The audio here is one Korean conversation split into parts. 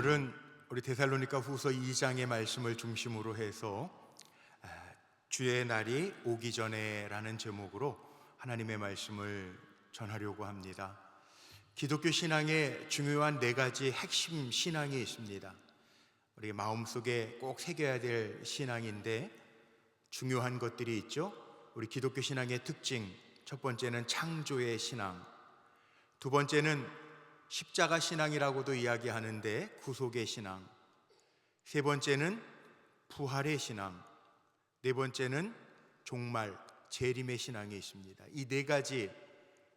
오늘은 우리 데살로니가 후서 2장의 말씀을 중심으로 해서 주의 날이 오기 전에 라는 제목으로 하나님의 말씀을 전하려고 합니다. 기독교 신앙에 중요한 4가지 핵심 신앙이 있습니다. 우리 마음속에 꼭 새겨야 될 신앙인데 중요한 것들이 있죠. 우리 기독교 신앙의 특징, 첫 번째는 창조의 신앙, 두 번째는 십자가 신앙이라고도 이야기하는데 구속의 신앙, 세 번째는 부활의 신앙, 네 번째는 종말, 재림의 신앙이 있습니다. 이 4가지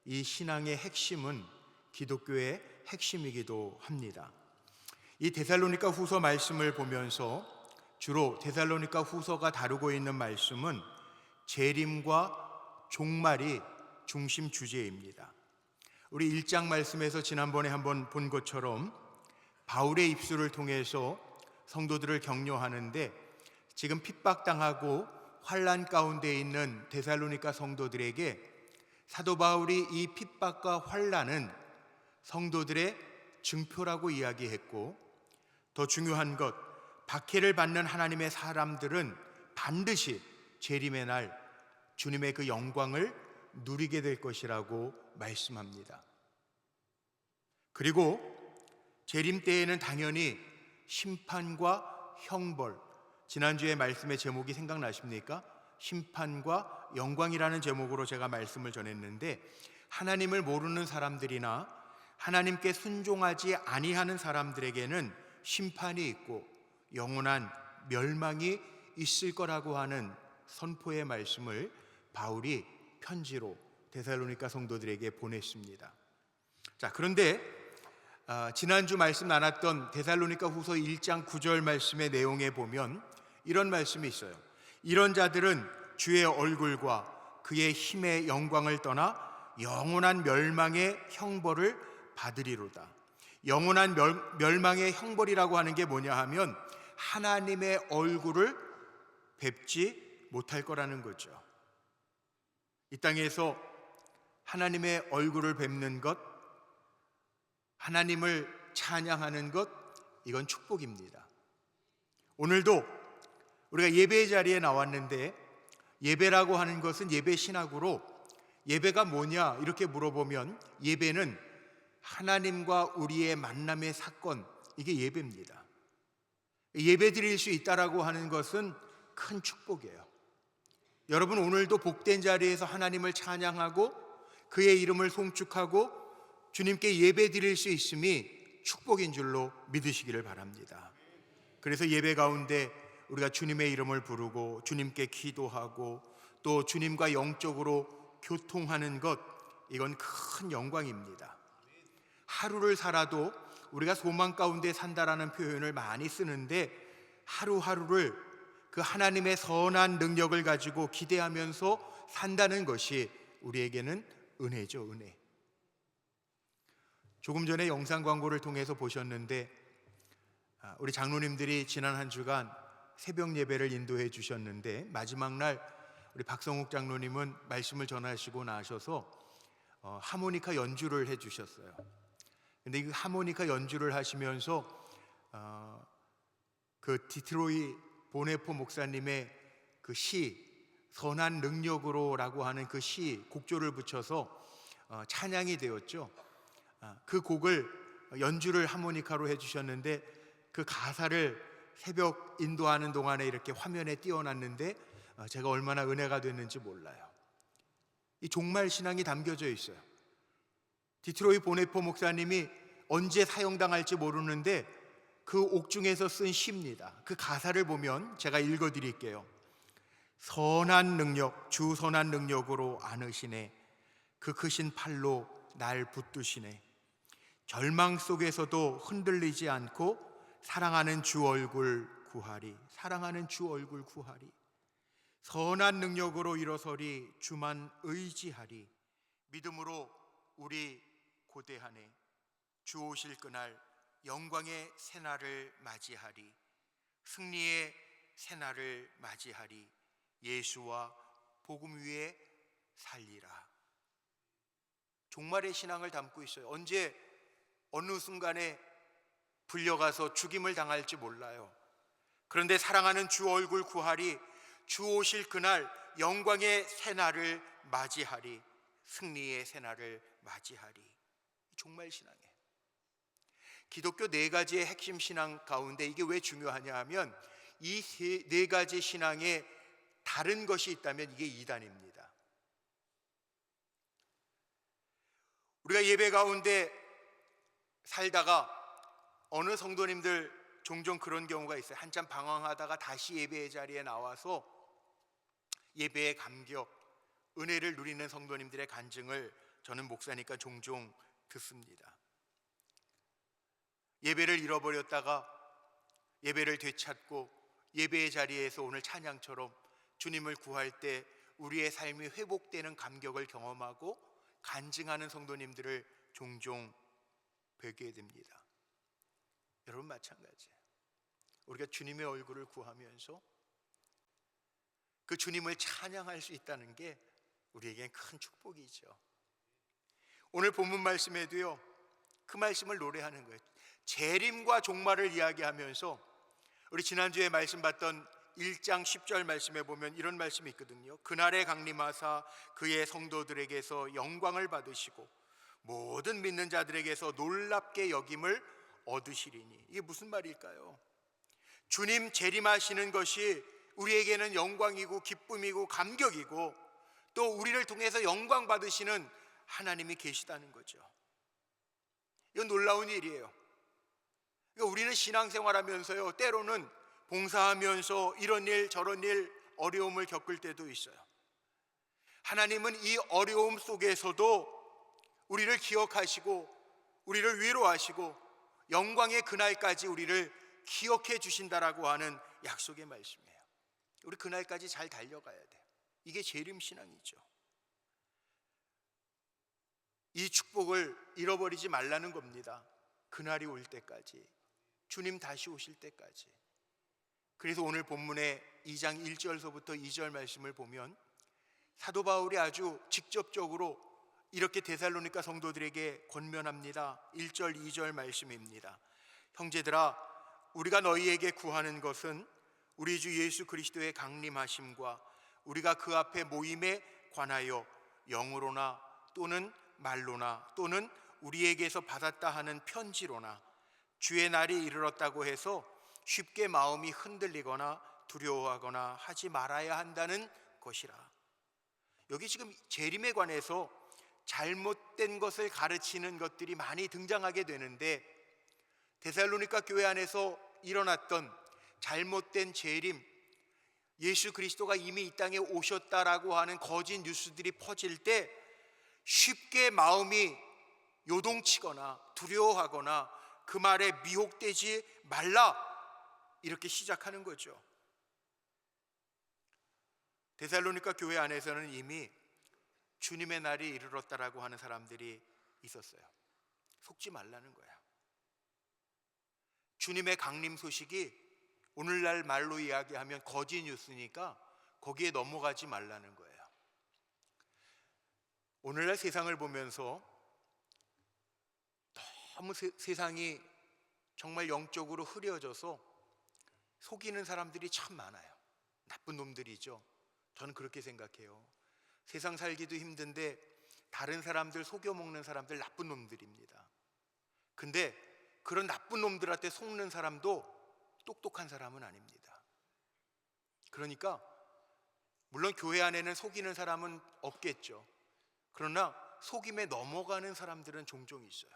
이 신앙의 핵심은 기독교의 핵심이기도 합니다. 이 데살로니가 후서 말씀을 보면서 주로 데살로니가 후서가 다루고 있는 말씀은 재림과 종말이 중심 주제입니다. 우리 1장 말씀에서 지난번에 한번 본 것처럼 바울의 입술을 통해서 성도들을 격려하는데 지금 핍박당하고 환난 가운데 있는 데살로니가 성도들에게 사도 바울이 이 핍박과 환난은 성도들의 증표라고 이야기했고, 더 중요한 것, 박해를 받는 하나님의 사람들은 반드시 재림의 날 주님의 그 영광을 누리게 될 것이라고 말씀합니다. 그리고 재림 때에는 당연히 심판과 형벌, 지난주에 말씀의 제목이 생각나십니까? 심판과 영광이라는 제목으로 제가 말씀을 전했는데, 하나님을 모르는 사람들이나 하나님께 순종하지 아니하는 사람들에게는 심판이 있고 영원한 멸망이 있을 거라고 하는 선포의 말씀을 바울이 편지로 데살로니가 성도들에게 보냈습니다. 자, 그런데 지난주 말씀 나눴던 데살로니가 후서 1장 9절 말씀의 내용에 보면 이런 말씀이 있어요. 이런 자들은 주의 얼굴과 그의 힘의 영광을 떠나 영원한 멸망의 형벌을 받으리로다. 영원한 멸망의 형벌이라고 하는 게 뭐냐 하면 하나님의 얼굴을 뵙지 못할 거라는 거죠. 이 땅에서 하나님의 얼굴을 뵙는 것, 하나님을 찬양하는 것, 이건 축복입니다. 오늘도 우리가 예배의 자리에 나왔는데, 예배라고 하는 것은 예배 신학으로 예배가 뭐냐 이렇게 물어보면 예배는 하나님과 우리의 만남의 사건, 이게 예배입니다. 예배 드릴 수 있다라고 하는 것은 큰 축복이에요. 여러분, 오늘도 복된 자리에서 하나님을 찬양하고 그의 이름을 송축하고 주님께 예배 드릴 수 있음이 축복인 줄로 믿으시기를 바랍니다. 그래서 예배 가운데 우리가 주님의 이름을 부르고 주님께 기도하고 또 주님과 영적으로 교통하는 것, 이건 큰 영광입니다. 하루를 살아도 우리가 소망 가운데 산다라는 표현을 많이 쓰는데, 하루하루를 그 하나님의 선한 능력을 가지고 기대하면서 산다는 것이 우리에게는 은혜죠, 은혜. 조금 전에 영상 광고를 통해서 보셨는데 우리 장로님들이 지난 한 주간 새벽 예배를 인도해 주셨는데, 마지막 날 우리 박성욱 장로님은 말씀을 전하시고 나셔서 하모니카 연주를 해 주셨어요. 근데 이 하모니카 연주를 하시면서 그 디트로이 보네포 목사님의 그 시, 선한 능력으로라고 하는 그 시 곡조를 붙여서 찬양이 되었죠. 그 곡을 연주를 하모니카로 해주셨는데, 그 가사를 새벽 인도하는 동안에 이렇게 화면에 띄워놨는데 제가 얼마나 은혜가 됐는지 몰라요. 이 종말 신앙이 담겨져 있어요. 디트로이 보네포 목사님이 언제 사형당할지 모르는데 그 옥중에서 쓴 시입니다. 그 가사를 보면 제가 읽어드릴게요. 선한 능력, 주 선한 능력으로 안으시네. 그 크신 팔로 날 붙드시네. 절망 속에서도 흔들리지 않고 사랑하는 주 얼굴 구하리. 사랑하는 주 얼굴 구하리. 선한 능력으로 일어서리. 주만 의지하리. 믿음으로 우리 고대하네. 주 오실 그날 영광의 새날을 맞이하리. 승리의 새날을 맞이하리. 예수와 복음 위에 살리라. 종말의 신앙을 담고 있어요. 언제 어느 순간에 불려가서 죽임을 당할지 몰라요. 그런데 사랑하는 주 얼굴 구하리, 주 오실 그날 영광의 새날을 맞이하리, 승리의 새날을 맞이하리. 종말 신앙이에요. 기독교 네 가지의 핵심 신앙 가운데 이게 왜 중요하냐 하면 이 네 가지 신앙에 다른 것이 있다면 이게 이단입니다. 우리가 예배 가운데 살다가 어느 성도님들 종종 그런 경우가 있어요. 한참 방황하다가 다시 예배의 자리에 나와서 예배의 감격, 은혜를 누리는 성도님들의 간증을 저는 목사니까 종종 듣습니다. 예배를 잃어버렸다가 예배를 되찾고 예배의 자리에서 오늘 찬양처럼 주님을 구할 때 우리의 삶이 회복되는 감격을 경험하고 간증하는 성도님들을 종종 뵙게 됩니다. 여러분 마찬가지예요. 우리가 주님의 얼굴을 구하면서 그 주님을 찬양할 수 있다는 게 우리에겐 큰 축복이죠. 오늘 본문 말씀에도요, 그 말씀을 노래하는 거예요. 재림과 종말을 이야기하면서 우리 지난주에 말씀 봤던 1장 10절 말씀에 보면 이런 말씀이 있거든요. 그날에 강림하사 그의 성도들에게서 영광을 받으시고 모든 믿는 자들에게서 놀랍게 여김을 얻으시리니. 이게 무슨 말일까요? 주님 재림하시는 것이 우리에게는 영광이고 기쁨이고 감격이고 또 우리를 통해서 영광 받으시는 하나님이 계시다는 거죠. 이건 놀라운 일이에요. 그러니까 우리는 신앙생활하면서요, 때로는 봉사하면서 이런 일 저런 일 어려움을 겪을 때도 있어요. 하나님은 이 어려움 속에서도 우리를 기억하시고 우리를 위로하시고 영광의 그날까지 우리를 기억해 주신다라고 하는 약속의 말씀이에요. 우리 그날까지 잘 달려가야 돼요. 이게 재림신앙이죠. 이 축복을 잃어버리지 말라는 겁니다. 그날이 올 때까지, 주님 다시 오실 때까지. 그래서 오늘 본문의 2장 1절서부터 2절 말씀을 보면 사도 바울이 아주 직접적으로 이렇게 데살로니가 성도들에게 권면합니다. 1절 2절 말씀입니다. 형제들아, 우리가 너희에게 구하는 것은 우리 주 예수 그리스도의 강림하심과 우리가 그 앞에 모임에 관하여 영으로나 또는 말로나 또는 우리에게서 받았다 하는 편지로나 주의 날이 이르렀다고 해서 쉽게 마음이 흔들리거나 두려워하거나 하지 말아야 한다는 것이라. 여기 지금 재림에 관해서 잘못된 것을 가르치는 것들이 많이 등장하게 되는데, 데살로니가 교회 안에서 일어났던 잘못된 재림, 예수 그리스도가 이미 이 땅에 오셨다라고 하는 거짓 뉴스들이 퍼질 때 쉽게 마음이 요동치거나 두려워하거나 그 말에 미혹되지 말라, 이렇게 시작하는 거죠. 데살로니가 교회 안에서는 이미 주님의 날이 이르렀다라고 하는 사람들이 있었어요. 속지 말라는 거야. 주님의 강림 소식이 오늘날 말로 이야기하면 거짓 뉴스니까 거기에 넘어가지 말라는 거예요. 오늘날 세상을 보면서 너무 세상이 정말 영적으로 흐려져서 속이는 사람들이 참 많아요. 나쁜 놈들이죠. 저는 그렇게 생각해요. 세상 살기도 힘든데 다른 사람들 속여먹는 사람들 나쁜 놈들입니다. 근데 그런 나쁜 놈들한테 속는 사람도 똑똑한 사람은 아닙니다. 그러니까 물론 교회 안에는 속이는 사람은 없겠죠. 그러나 속임에 넘어가는 사람들은 종종 있어요.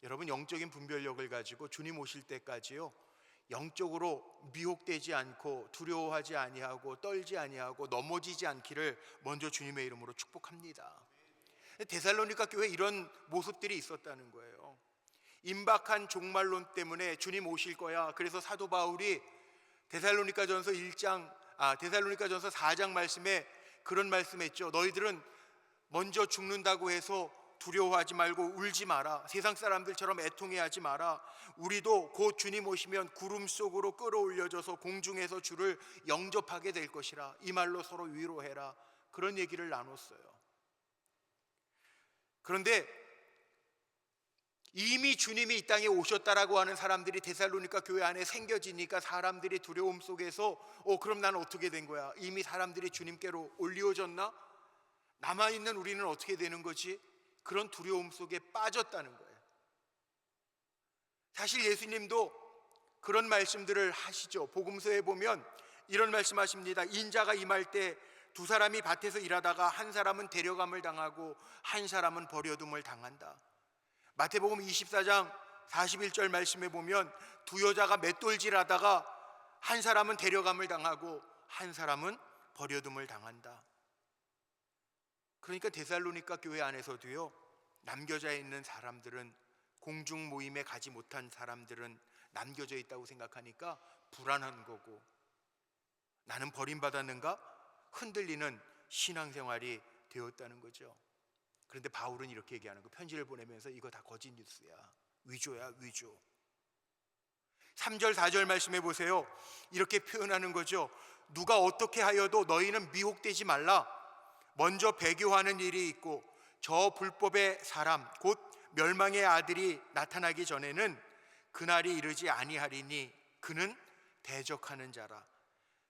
여러분, 영적인 분별력을 가지고 주님 오실 때까지요, 영적으로 미혹되지 않고 두려워하지 아니하고 떨지 아니하고 넘어지지 않기를 먼저 주님의 이름으로 축복합니다. 데살로니가 교회에 이런 모습들이 있었다는 거예요. 임박한 종말론 때문에 주님 오실 거야. 그래서 사도 바울이 데살로니가전서 4장 말씀에 그런 말씀했죠. 너희들은 먼저 죽는다고 해서 두려워하지 말고 울지 마라. 세상 사람들처럼 애통해하지 마라. 우리도 곧 주님 오시면 구름 속으로 끌어올려져서 공중에서 주를 영접하게 될 것이라. 이 말로 서로 위로해라. 그런 얘기를 나눴어요. 그런데 이미 주님이 이 땅에 오셨다라고 하는 사람들이 데살로니가 교회 안에 생겨지니까 사람들이 두려움 속에서 그럼 나는 어떻게 된 거야? 이미 사람들이 주님께로 올리워졌나? 남아있는 우리는 어떻게 되는 거지? 그런 두려움 속에 빠졌다는 거예요. 사실 예수님도 그런 말씀들을 하시죠. 복음서에 보면 이런 말씀하십니다. 인자가 임할 때 두 사람이 밭에서 일하다가 한 사람은 데려감을 당하고 한 사람은 버려둠을 당한다. 마태복음 24장 41절 말씀에 보면 두 여자가 맷돌질하다가 한 사람은 데려감을 당하고 한 사람은 버려둠을 당한다. 그러니까 데살로니가 교회 안에서도요, 남겨져 있는 사람들은, 공중 모임에 가지 못한 사람들은 남겨져 있다고 생각하니까 불안한 거고, 나는 버림받았는가? 흔들리는 신앙생활이 되었다는 거죠. 그런데 바울은 이렇게 얘기하는 거, 편지를 보내면서 이거 다 거짓 뉴스야, 위조야, 위조. 3절 4절 말씀해 보세요. 이렇게 표현하는 거죠. 누가 어떻게 하여도 너희는 미혹되지 말라. 먼저 배교하는 일이 있고 저 불법의 사람 곧 멸망의 아들이 나타나기 전에는 그날이 이르지 아니하리니 그는 대적하는 자라.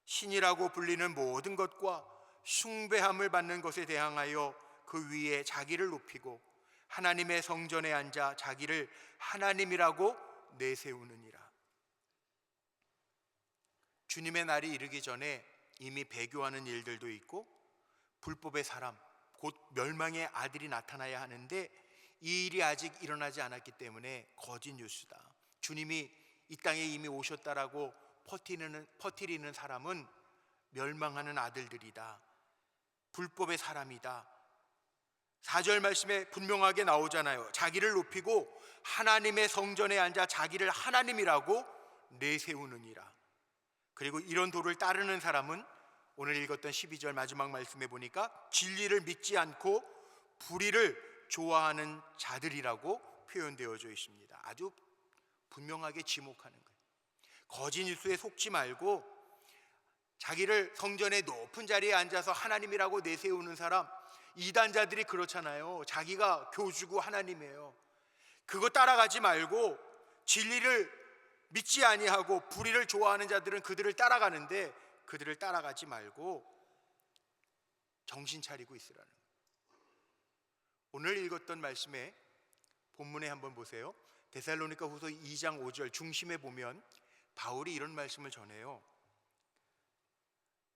신이라고 불리는 모든 것과 숭배함을 받는 것에 대항하여 그 위에 자기를 높이고 하나님의 성전에 앉아 자기를 하나님이라고 내세우느니라. 주님의 날이 이르기 전에 이미 배교하는 일들도 있고 불법의 사람 곧 멸망의 아들이 나타나야 하는데 이 일이 아직 일어나지 않았기 때문에 거짓 뉴스다. 주님이 이 땅에 이미 오셨다라고 퍼뜨리는 사람은 멸망하는 아들들이다, 불법의 사람이다. 4절 말씀에 분명하게 나오잖아요. 자기를 높이고 하나님의 성전에 앉아 자기를 하나님이라고 내세우느니라. 그리고 이런 도를 따르는 사람은 오늘 읽었던 12절 마지막 말씀에 보니까 진리를 믿지 않고 불의를 좋아하는 자들이라고 표현되어져 있습니다. 아주 분명하게 지목하는 거예요. 거짓 뉴스에 속지 말고 자기를 성전의 높은 자리에 앉아서 하나님이라고 내세우는 사람, 이단자들이 그렇잖아요. 자기가 교주고 하나님이에요. 그거 따라가지 말고 진리를 믿지 아니하고 불의를 좋아하는 자들은 그들을 따라가는데 그들을 따라가지 말고 정신 차리고 있으라는 거예요. 오늘 읽었던 말씀에 본문에 한번 보세요. 데살로니가 후서 2장 5절 중심에 보면 바울이 이런 말씀을 전해요.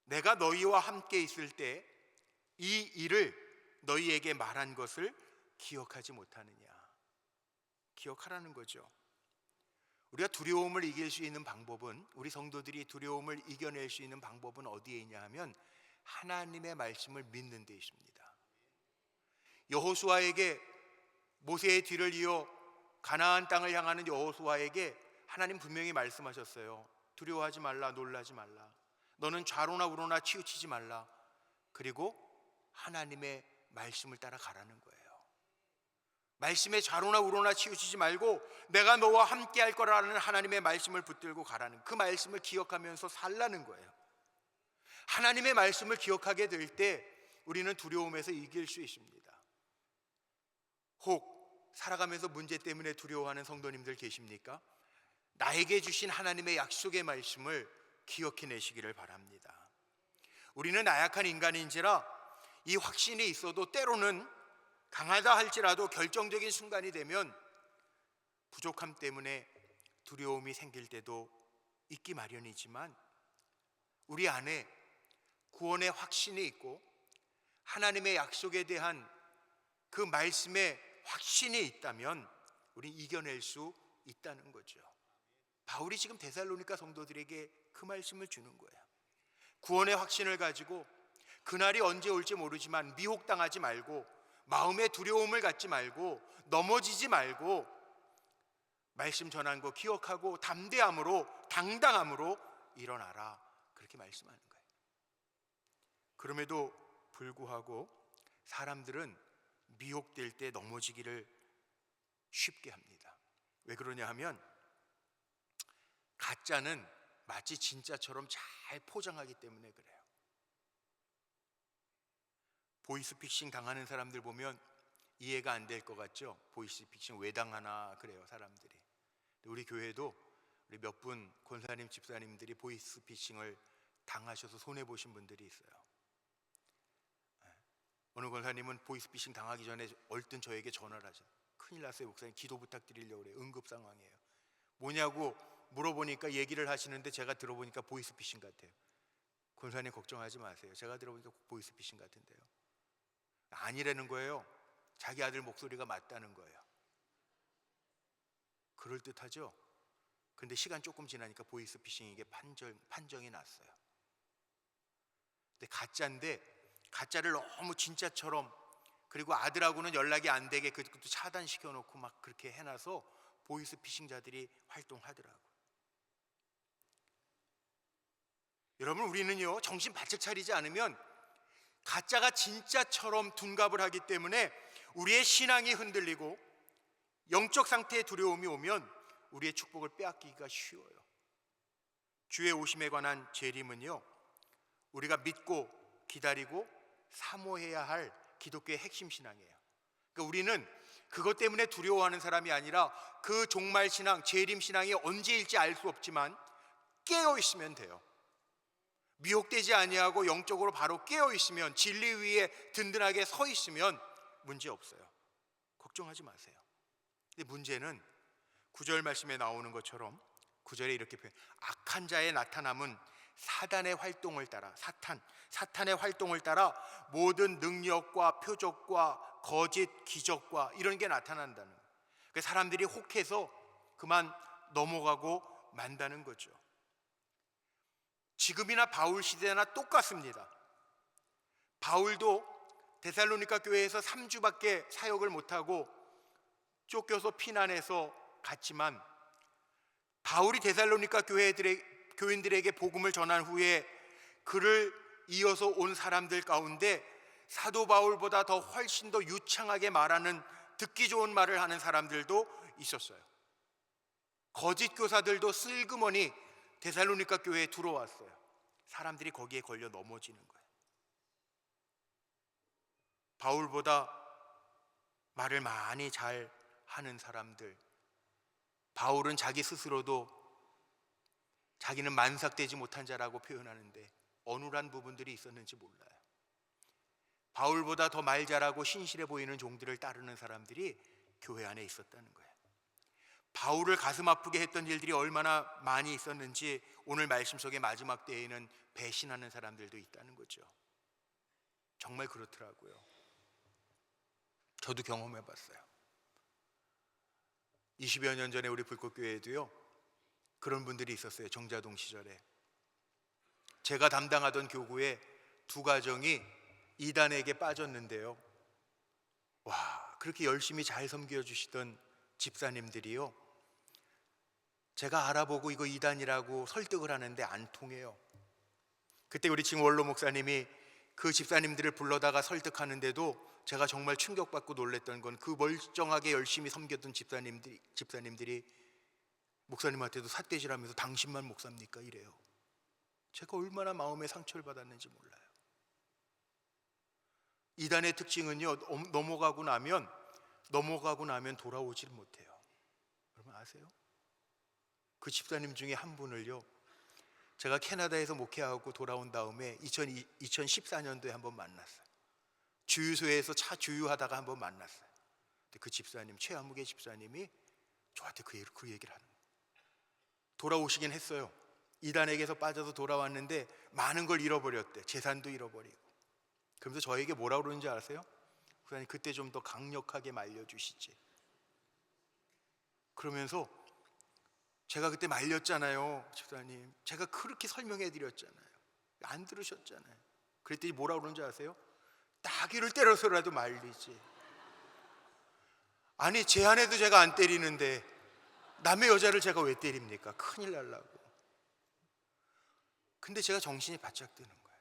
내가 너희와 함께 있을 때 이 일을 너희에게 말한 것을 기억하지 못하느냐. 기억하라는 거죠. 우리가 두려움을 이길 수 있는 방법은, 우리 성도들이 두려움을 이겨낼 수 있는 방법은 어디에 있냐 하면 하나님의 말씀을 믿는 데 있습니다. 여호수아에게, 모세의 뒤를 이어 가나안 땅을 향하는 여호수아에게 하나님 분명히 말씀하셨어요. 두려워하지 말라, 놀라지 말라. 너는 좌로나 우로나 치우치지 말라. 그리고 하나님의 말씀을 따라 가라는 거예요. 말씀에 좌로나 우로나 치우치지 말고 내가 너와 함께 할 거라는 하나님의 말씀을 붙들고 가라는, 그 말씀을 기억하면서 살라는 거예요. 하나님의 말씀을 기억하게 될 때 우리는 두려움에서 이길 수 있습니다. 혹 살아가면서 문제 때문에 두려워하는 성도님들 계십니까? 나에게 주신 하나님의 약속의 말씀을 기억해내시기를 바랍니다. 우리는 나약한 인간인지라 이 확신이 있어도 때로는 강하다 할지라도 결정적인 순간이 되면 부족함 때문에 두려움이 생길 때도 있기 마련이지만 우리 안에 구원의 확신이 있고 하나님의 약속에 대한 그 말씀에 확신이 있다면 우리는 이겨낼 수 있다는 거죠. 바울이 지금 데살로니가 성도들에게 그 말씀을 주는 거예요. 구원의 확신을 가지고 그날이 언제 올지 모르지만 미혹당하지 말고 마음에 두려움을 갖지 말고 넘어지지 말고 말씀 전한 거 기억하고 담대함으로 당당함으로 일어나라, 그렇게 말씀하는 거예요. 그럼에도 불구하고 사람들은 미혹될 때 넘어지기를 쉽게 합니다. 왜 그러냐 하면 가짜는 마치 진짜처럼 잘 포장하기 때문에 그래요. 보이스피싱 당하는 사람들 보면 이해가 안 될 것 같죠? 보이스피싱 왜 당하나 그래요, 사람들이. 우리 교회도 우리 몇 분 권사님, 집사님들이 보이스피싱을 당하셔서 손해 보신 분들이 있어요. 어느 권사님은 보이스피싱 당하기 전에 얼른 저에게 전화를 하죠. 큰일 났어요, 목사님. 기도 부탁드리려고 그래요. 응급 상황이에요. 뭐냐고 물어보니까 얘기를 하시는데 제가 들어보니까 보이스피싱 같아요. 권사님 걱정하지 마세요. 제가 들어보니까 보이스피싱 같은데요. 아니라는 거예요. 자기 아들 목소리가 맞다는 거예요. 그럴듯하죠? 근데 시간 조금 지나니까 보이스피싱에게 판정이 났어요. 근데 가짜인데 가짜를 너무 진짜처럼, 그리고 아들하고는 연락이 안 되게 그것도 차단시켜 놓고 막 그렇게 해놔서 보이스피싱자들이 활동하더라고요. 여러분, 우리는요 정신 바짝 차리지 않으면 가짜가 진짜처럼 둔갑을 하기 때문에 우리의 신앙이 흔들리고 영적 상태에 두려움이 오면 우리의 축복을 빼앗기기가 쉬워요. 주의 오심에 관한 재림은요 우리가 믿고 기다리고 사모해야 할 기독교의 핵심 신앙이에요. 그러니까 우리는 그것 때문에 두려워하는 사람이 아니라 그 종말 신앙, 재림 신앙이 언제일지 알 수 없지만 깨어 있으면 돼요. 미혹되지 아니하고 영적으로 바로 깨어 있으면, 진리 위에 든든하게 서 있으면 문제 없어요. 걱정하지 마세요. 근데 문제는 9절 말씀에 나오는 것처럼 9절에 이렇게 표현, 악한 자의 나타남은 사단의 활동을 따라, 사탄의 활동을 따라 모든 능력과 표적과 거짓 기적과 이런 게 나타난다는 거예요. 그러니까 사람들이 혹해서 그만 넘어가고 만다는 거죠. 지금이나 바울 시대나 똑같습니다. 바울도 데살로니가 교회에서 3주밖에 사역을 못하고 쫓겨서 피난해서 갔지만, 바울이 데살로니가 교인들에게 복음을 전한 후에 그를 이어서 온 사람들 가운데 사도 바울보다 더 훨씬 더 유창하게 말하는, 듣기 좋은 말을 하는 사람들도 있었어요. 거짓 교사들도 슬그머니 데살로니가 교회에 들어왔어요. 사람들이 거기에 걸려 넘어지는 거예요. 바울보다 말을 많이 잘 하는 사람들, 바울은 자기 스스로도 자기는 만삭되지 못한 자라고 표현하는데 어눌한 부분들이 있었는지 몰라요. 바울보다 더 말 잘하고 신실해 보이는 종들을 따르는 사람들이 교회 안에 있었다는 거예요. 바울을 가슴 아프게 했던 일들이 얼마나 많이 있었는지 오늘 말씀 속의 마지막 때에는 배신하는 사람들도 있다는 거죠. 정말 그렇더라고요. 저도 경험해 봤어요. 20여 년 전에 우리 불꽃교회에도요 그런 분들이 있었어요. 정자동 시절에 제가 담당하던 교구에 두 가정이 이단에게 빠졌는데요, 와, 그렇게 열심히 잘 섬겨주시던 집사님들이요, 제가 알아보고 이거 이단이라고 설득을 하는데 안 통해요. 그때 우리 지금 원로 목사님이 그 집사님들을 불러다가 설득하는데도 제가 정말 충격받고 놀랐던 건 그 멀쩡하게 열심히 섬겼던 집사님들이 목사님한테도 삿대질하면서 당신만 목사입니까? 이래요. 제가 얼마나 마음에 상처를 받았는지 몰라요. 이단의 특징은요, 넘어가고 나면 돌아오질 못해요. 여러분 아세요? 그 집사님 중에 한 분을요, 제가 캐나다에서 목회하고 돌아온 다음에 2014년도에 한번 만났어요. 주유소에서 차 주유하다가 한번 만났어요. 근데 그 집사님, 최아무개 집사님이 저한테 그 얘기를 하는 거예요. 돌아오시긴 했어요. 이단에게서 빠져서 돌아왔는데 많은 걸 잃어버렸대. 재산도 잃어버리고. 그러면서 저에게 뭐라고 그러는지 아세요? 목사님, 그때 좀 더 강력하게 말려주시지. 그러면서 제가 그때 말렸잖아요, 집사님. 제가 그렇게 설명해 드렸잖아요. 안 들으셨잖아요. 그랬더니 뭐라고 그러는지 아세요? 나귀를 때려서라도 말리지. 아니, 제 아내도 제가 안 때리는데 남의 여자를 제가 왜 때립니까? 큰일 날라고. 근데 제가 정신이 바짝 드는 거예요.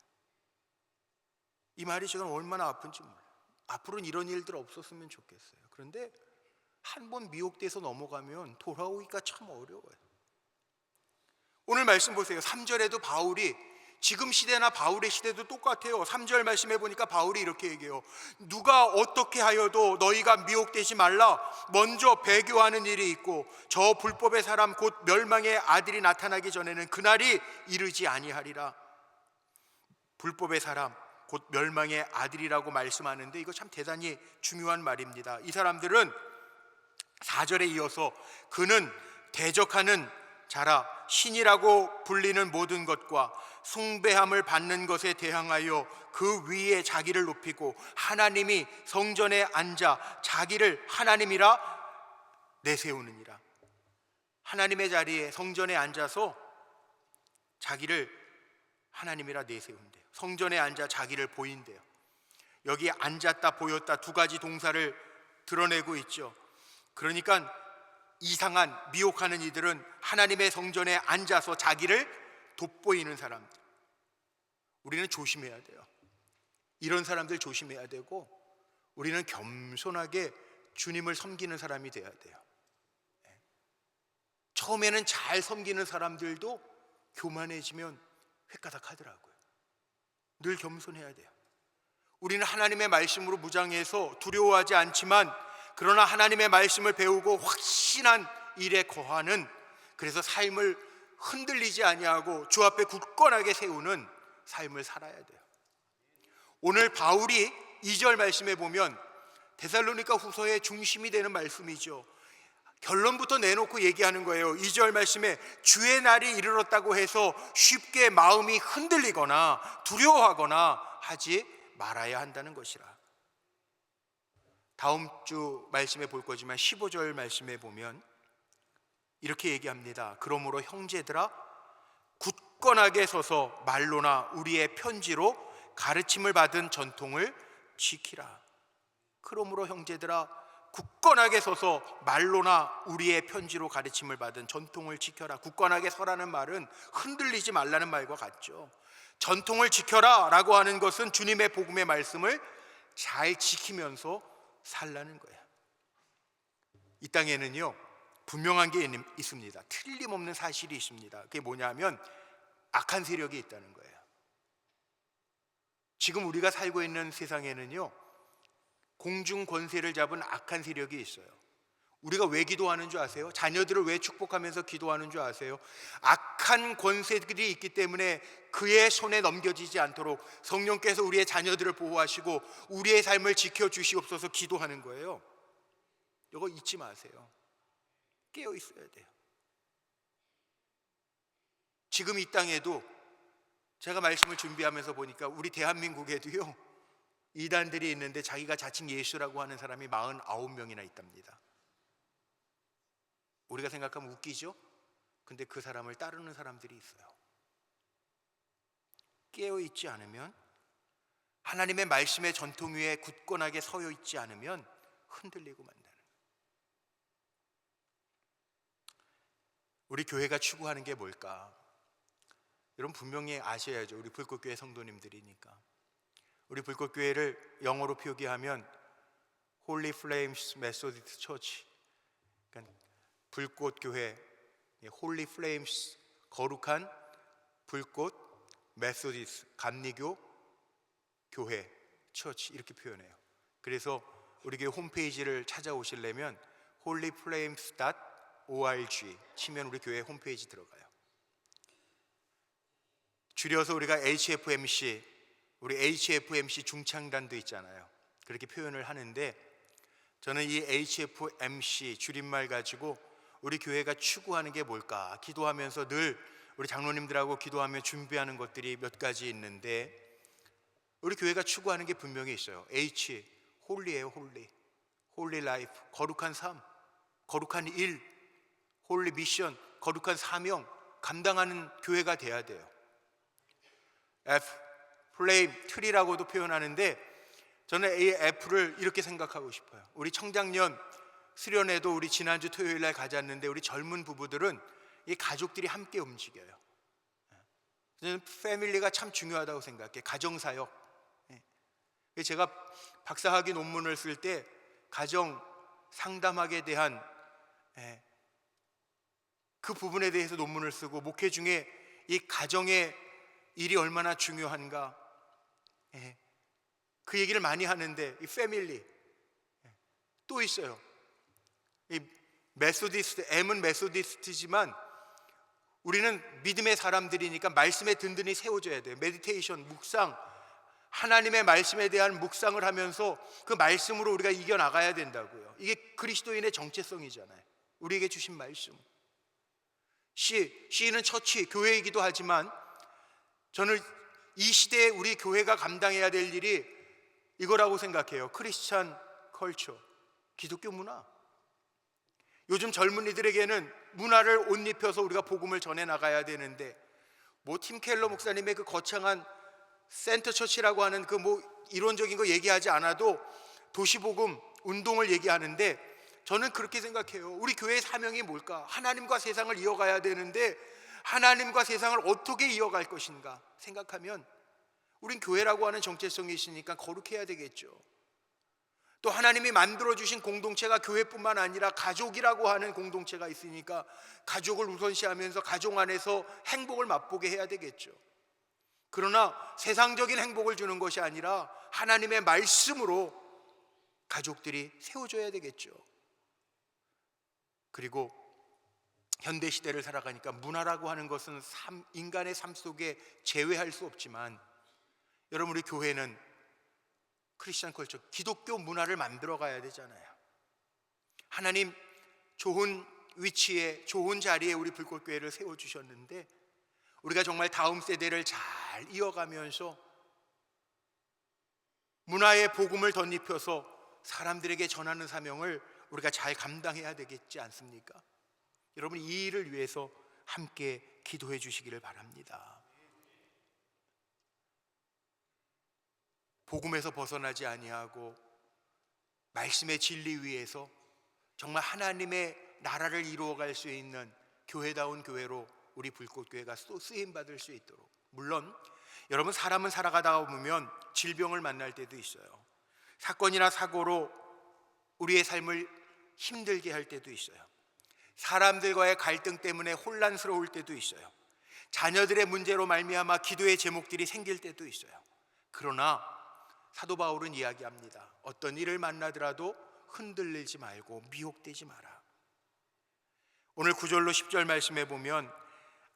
이 말이 제가 얼마나 아픈지 몰라요. 앞으로는 이런 일들 없었으면 좋겠어요. 그런데 한 번 미혹돼서 넘어가면 돌아오기가 참 어려워요. 오늘 말씀 보세요. 3절에도 바울이 지금 시대나 바울의 시대도 똑같아요. 3절 말씀해 보니까 바울이 이렇게 얘기해요. 누가 어떻게 하여도 너희가 미혹되지 말라. 먼저 배교하는 일이 있고 저 불법의 사람 곧 멸망의 아들이 나타나기 전에는 그날이 이르지 아니하리라. 불법의 사람 곧 멸망의 아들이라고 말씀하는데 이거 참 대단히 중요한 말입니다. 이 사람들은 4절에 이어서 그는 대적하는 자라 신이라고 불리는 모든 것과 숭배함을 받는 것에 대항하여 그 위에 자기를 높이고 하나님이 성전에 앉아 자기를 하나님이라 내세우느니라. 하나님의 자리에 성전에 앉아서 자기를 하나님이라 내세운대요. 성전에 앉아 자기를 보인대요. 여기 앉았다 보였다 두 가지 동사를 드러내고 있죠. 그러니까 이상한 미혹하는 이들은 하나님의 성전에 앉아서 자기를 돋보이는 사람들. 우리는 조심해야 돼요. 이런 사람들 조심해야 되고 우리는 겸손하게 주님을 섬기는 사람이 돼야 돼요. 처음에는 잘 섬기는 사람들도 교만해지면 획가닥하더라고요. 늘 겸손해야 돼요. 우리는 하나님의 말씀으로 무장해서 두려워하지 않지만 그러나 하나님의 말씀을 배우고 확신한 일에 거하는, 그래서 삶을 흔들리지 아니하고 주 앞에 굳건하게 세우는 삶을 살아야 돼요. 오늘 바울이 2절 말씀에 보면 데살로니가 후서의 중심이 되는 말씀이죠. 결론부터 내놓고 얘기하는 거예요. 2절 말씀에 주의 날이 이르렀다고 해서 쉽게 마음이 흔들리거나 두려워하거나 하지 말아야 한다는 것이라. 다음 주 말씀에 볼 거지만 15절 말씀에 보면 이렇게 얘기합니다. 그러므로 형제들아 굳건하게 서서 말로나 우리의 편지로 가르침을 받은 전통을 지키라. 그러므로 형제들아 굳건하게 서서 말로나 우리의 편지로 가르침을 받은 전통을 지켜라. 굳건하게 서라는 말은 흔들리지 말라는 말과 같죠. 전통을 지켜라 라고 하는 것은 주님의 복음의 말씀을 잘 지키면서 살라는 거예요. 이 땅에는요 분명한 게 있습니다. 틀림없는 사실이 있습니다. 그게 뭐냐면 악한 세력이 있다는 거예요. 지금 우리가 살고 있는 세상에는요 공중 권세를 잡은 악한 세력이 있어요. 우리가 왜 기도하는 줄 아세요? 자녀들을 왜 축복하면서 기도하는 줄 아세요? 악한 권세들이 있기 때문에 그의 손에 넘겨지지 않도록 성령께서 우리의 자녀들을 보호하시고 우리의 삶을 지켜주시옵소서 기도하는 거예요. 이거 잊지 마세요. 깨어 있어야 돼요. 지금 이 땅에도 제가 말씀을 준비하면서 보니까 우리 대한민국에도요 이단들이 있는데 자기가 자칭 예수라고 하는 사람이 49명이나 있답니다. 우리가 생각하면 웃기죠? 근데 그 사람을 따르는 사람들이 있어요. 깨어있지 않으면, 하나님의 말씀의 전통 위에 굳건하게 서 있지 않으면 흔들리고 만다는 거예요. 우리 교회가 추구하는 게 뭘까? 여러분 분명히 아셔야죠. 우리 불꽃교회 성도님들이니까. 우리 불꽃교회를 영어로 표기하면 Holy Flames Methodist Church, 그러니까 불꽃교회, Holy Flames 거룩한 불꽃 메소디스 감리교 교회 처치 이렇게 표현해요. 그래서 우리 교회 홈페이지를 찾아오시려면 holyflames.org 치면 우리 교회 홈페이지 들어가요. 줄여서 우리가 HFMC, 우리 HFMC 중창단도 있잖아요. 그렇게 표현을 하는데 저는 이 HFMC 줄임말 가지고 우리 교회가 추구하는 게 뭘까? 기도하면서 늘 우리 장로님들하고 기도하며 준비하는 것들이 몇 가지 있는데 우리 교회가 추구하는 게 분명히 있어요. H, 홀리예요. 홀리, 홀리 라이프, 거룩한 삶, 거룩한 일, 홀리 미션, 거룩한 사명 감당하는 교회가 돼야 돼요. F, 플레임, 트리라고도 표현하는데 저는 이 F를 이렇게 생각하고 싶어요. 우리 청장년 수련회도 우리 지난주 토요일 날 가졌는데 우리 젊은 부부들은 이 가족들이 함께 움직여요. 저는 패밀리가 참 중요하다고 생각해요. 가정사역. 제가 박사학위 논문을 쓸 때 가정 상담학에 대한 그 부분에 대해서 논문을 쓰고 목회 중에 이 가정의 일이 얼마나 중요한가. 예. 그 얘기를 많이 하는데 이 패밀리 또 있어요. 이 메소디스트, M은 메소디스트지만 우리는 믿음의 사람들이니까 말씀에 든든히 세워져야 돼요. 메디테이션, 묵상, 하나님의 말씀에 대한 묵상을 하면서 그 말씀으로 우리가 이겨나가야 된다고요. 이게 그리스도인의 정체성이잖아요. 우리에게 주신 말씀. 시인은 처치, 교회이기도 하지만 저는 이 시대에 우리 교회가 감당해야 될 일이 이거라고 생각해요. 크리스찬 컬처, 기독교 문화. 요즘 젊은이들에게는 문화를 옷 입혀서 우리가 복음을 전해 나가야 되는데, 뭐 팀 켈러 목사님의 그 거창한 센터 처치라고 하는 그 뭐 이론적인 거 얘기하지 않아도 도시복음 운동을 얘기하는데, 저는 그렇게 생각해요. 우리 교회의 사명이 뭘까? 하나님과 세상을 이어가야 되는데 하나님과 세상을 어떻게 이어갈 것인가 생각하면 우린 교회라고 하는 정체성이 있으니까 거룩해야 되겠죠. 또 하나님이 만들어주신 공동체가 교회뿐만 아니라 가족이라고 하는 공동체가 있으니까 가족을 우선시하면서 가족 안에서 행복을 맛보게 해야 되겠죠. 그러나 세상적인 행복을 주는 것이 아니라 하나님의 말씀으로 가족들이 세워줘야 되겠죠. 그리고 현대시대를 살아가니까 문화라고 하는 것은 인간의 삶 속에 제외할 수 없지만, 여러분 우리 교회는 크리스천 컬처, 기독교 문화를 만들어 가야 되잖아요. 하나님 좋은 위치에 좋은 자리에 우리 불꽃교회를 세워주셨는데 우리가 정말 다음 세대를 잘 이어가면서 문화의 복음을 덧입혀서 사람들에게 전하는 사명을 우리가 잘 감당해야 되겠지 않습니까? 여러분 이 일을 위해서 함께 기도해 주시기를 바랍니다. 복음에서 벗어나지 아니하고 말씀의 진리 위에서 정말 하나님의 나라를 이루어갈 수 있는 교회다운 교회로 우리 불꽃교회가 또 쓰임받을 수 있도록. 물론 여러분 사람은 살아가다 보면 질병을 만날 때도 있어요. 사건이나 사고로 우리의 삶을 힘들게 할 때도 있어요. 사람들과의 갈등 때문에 혼란스러울 때도 있어요. 자녀들의 문제로 말미암아 기도의 제목들이 생길 때도 있어요. 그러나 사도 바울은 이야기합니다. 어떤 일을 만나더라도 흔들리지 말고 미혹되지 마라. 오늘 9절로 10절 말씀해 보면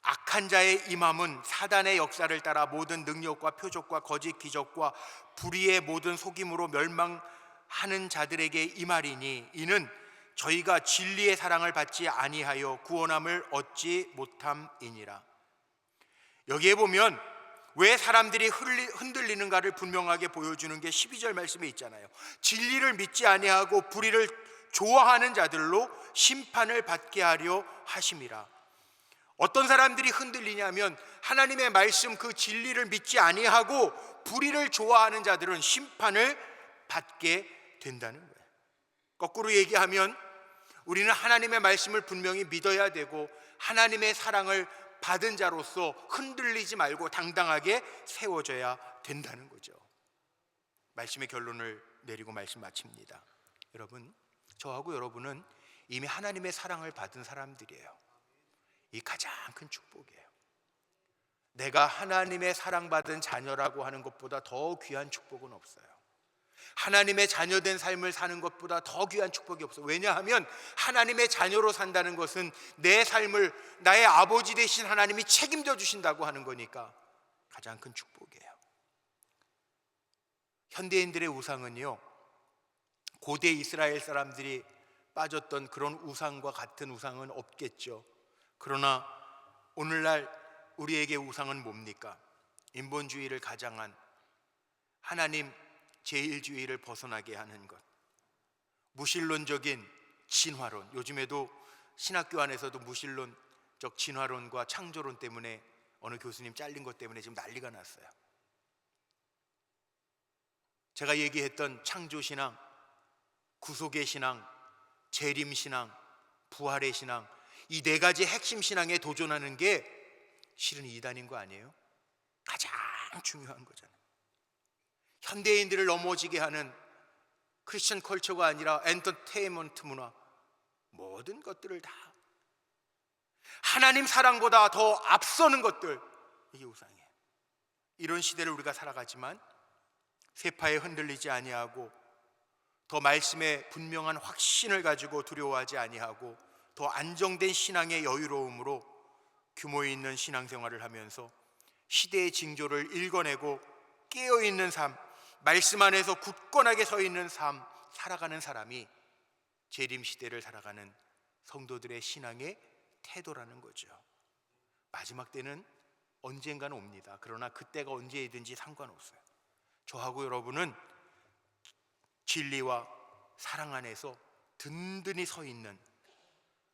악한 자의 임함은 사단의 역사를 따라 모든 능력과 표적과 거짓 기적과 불의의 모든 속임으로 멸망하는 자들에게 임하리니 이는 저희가 진리의 사랑을 받지 아니하여 구원함을 얻지 못함이니라. 여기에 보면 왜 사람들이 흔들리는가를 분명하게 보여주는 게 12절 말씀에 있잖아요. 진리를 믿지 아니하고 불의를 좋아하는 자들로 심판을 받게 하려 하심이라. 어떤 사람들이 흔들리냐면 하나님의 말씀 그 진리를 믿지 아니하고 불의를 좋아하는 자들은 심판을 받게 된다는 거예요. 거꾸로 얘기하면 우리는 하나님의 말씀을 분명히 믿어야 되고 하나님의 사랑을 받은 자로서 흔들리지 말고 당당하게 세워져야 된다는 거죠. 말씀의 결론을 내리고 말씀 마칩니다. 여러분, 저하고 여러분은 이미 하나님의 사랑을 받은 사람들이에요. 이 가장 큰 축복이에요. 내가 하나님의 사랑받은 자녀라고 하는 것보다 더 귀한 축복은 없어요. 하나님의 자녀된 삶을 사는 것보다 더 귀한 축복이 없어요. 왜냐하면 하나님의 자녀로 산다는 것은 내 삶을 나의 아버지 되신 하나님이 책임져 주신다고 하는 거니까 가장 큰 축복이에요. 현대인들의 우상은요, 고대 이스라엘 사람들이 빠졌던 그런 우상과 같은 우상은 없겠죠. 그러나 오늘날 우리에게 우상은 뭡니까? 인본주의를 가장한 하나님 제일주의를 벗어나게 하는 것, 무신론적인 진화론. 요즘에도 신학교 안에서도 무신론적 진화론과 창조론 때문에 어느 교수님 잘린 것 때문에 지금 난리가 났어요. 제가 얘기했던 창조신앙, 구속의 신앙, 재림신앙, 부활의 신앙, 이 네 가지 핵심 신앙에 도전하는 게 실은 이단인 거 아니에요? 가장 중요한 거잖아요. 현대인들을 넘어지게 하는 크리스천 컬처가 아니라 엔터테인먼트 문화, 모든 것들을 다 하나님 사랑보다 더 앞서는 것들, 이게 우상이에요. 이런 시대를 우리가 살아가지만 세파에 흔들리지 아니하고 더 말씀에 분명한 확신을 가지고 두려워하지 아니하고 더 안정된 신앙의 여유로움으로 규모 있는 신앙생활을 하면서 시대의 징조를 읽어내고 깨어있는 삶, 말씀 안에서 굳건하게 서 있는 삶 살아가는 사람이 재림시대를 살아가는 성도들의 신앙의 태도라는 거죠. 마지막 때는 언젠가는 옵니다. 그러나 그때가 언제이든지 상관없어요. 저하고 여러분은 진리와 사랑 안에서 든든히 서 있는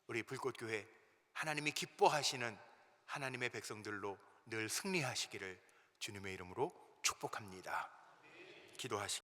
우리 불꽃교회, 하나님이 기뻐하시는 하나님의 백성들로 늘 승리하시기를 주님의 이름으로 축복합니다. 기도하시겠습니다.